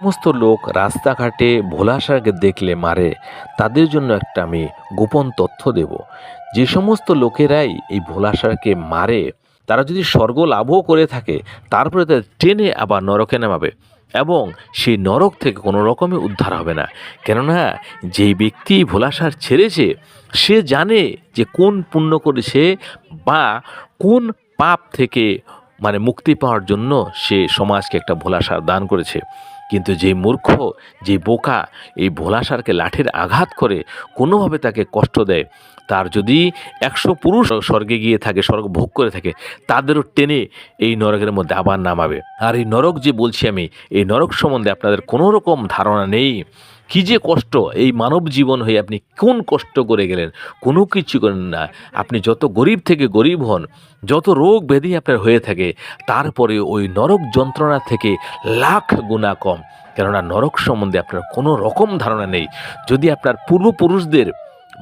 সমস্ত লোক রাস্তাঘাটে ভোলা ষাঁড়কে দেখলে মারে, তাদের জন্য একটা আমি গোপন তথ্য দেব। যে সমস্ত লোকেরাই এই ভোলা ষাঁড়কে মারে, তারা যদি স্বর্গ লাভও করে থাকে, তারপরে তাদের টেনে আবার নরকে নামাবে এবং সেই নরক থেকে কোনো রকমে উদ্ধার হবে না। কেননা যেই ব্যক্তি ভোলা ষাঁড় ছেড়েছে, সে জানে যে কোন পুণ্য করেছে বা কোন পাপ থেকে মুক্তি পাওয়ার জন্য সে সমাজকে একটা ভোলা ষাঁড় দান করেছে। কিন্তু যে মূর্খ, যে বোকা এই ভোলা ষাঁড়কে লাঠির আঘাত করে কোনোভাবে তাকে কষ্ট দেয়, তার যদি 100 পুরুষ স্বর্গে গিয়ে থাকে, স্বর্গ ভোগ করে থাকে, তাদেরও টেনে এই নরকের মধ্যে আবার নামাবে। আর এই নরক যে বলছি আমি, এই নরক সম্বন্ধে আপনাদের কোনো রকম ধারণা নেই। কি যে কষ্ট, এই মানব জীবন হয়ে আপনি কোন কষ্ট করে গেলেন, কোনো কিছু করেন না। আপনি যত গরিব থেকে গরিব হন, যত রোগ ব্যাধি আপনার হয়ে থাকে, তারপরে ওই নরক যন্ত্রণা থেকে লাখ গুণা কম। কেননা নরক সম্বন্ধে আপনার কোনো রকম ধারণা নেই। যদি আপনার পূর্বপুরুষদের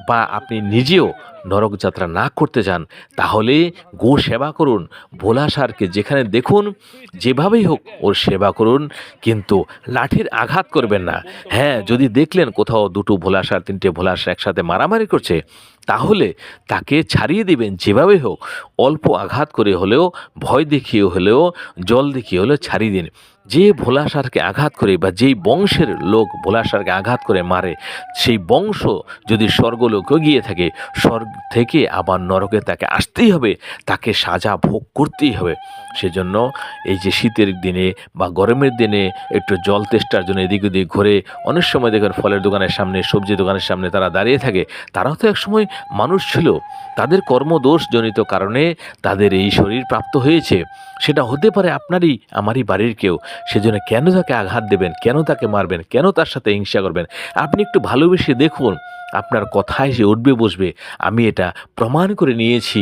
বা আপনি নিজেও নরক যাত্রা না করতে চান, তাহলে গো সেবা করুন। ভোলা ষাঁড়কে যেখানে দেখুন, যেভাবেই হোক ওর সেবা করুন, কিন্তু লাঠির আঘাত করবেন না। হ্যাঁ, যদি দেখলেন কোথাও দুটো ভোলা ষাঁড়, তিনটে ভোলা ষাঁড় একসাথে মারামারি করছে, তাহলে তাকে ছাড়িয়ে দিবেন যেভাবেই হোক। অল্প আঘাত করে হলেও, ভয় দেখিয়ে হলেও, জল দেখিয়ে হলেও ছাড়িয়ে দিন। যে ভোলা ষাঁড়কে আঘাত করে বা যেই বংশের লোক ভোলা ষাঁড়কে আঘাত করে মারে, সেই বংশ যদি স্বর্গলোকে গিয়ে থাকে, স্বর্গ থেকে আবার নরকে তাকে আসতেই হবে, তাকে সাজা ভোগ করতেই হবে। সেজন্য এই যে শীতের দিনে বা গরমের দিনে একটু জল তেষ্টার জন্য এদিক ওদিক ঘুরে, অনেক সময় দেখেন ফলের দোকানের সামনে, সবজি দোকানের সামনে তারা দাঁড়িয়ে থাকে। তারাও তো একসময় মানুষ ছিল, তাদের কর্মদোষজনিত কারণে তাদের এই শরীর প্রাপ্ত হয়েছে। সেটা হতে পারে আপনারই আমারই বাড়ির কেউ। সেজন্য কেন তাকে আঘাত দেবেন, কেন তাকে মারবেন, কেন তার সাথে হিংসা করবেন? আপনি একটু ভালোবেসে দেখুন, আপনার কথায় সে উঠবে বসবে। আমি এটা প্রমাণ করে নিয়েছি।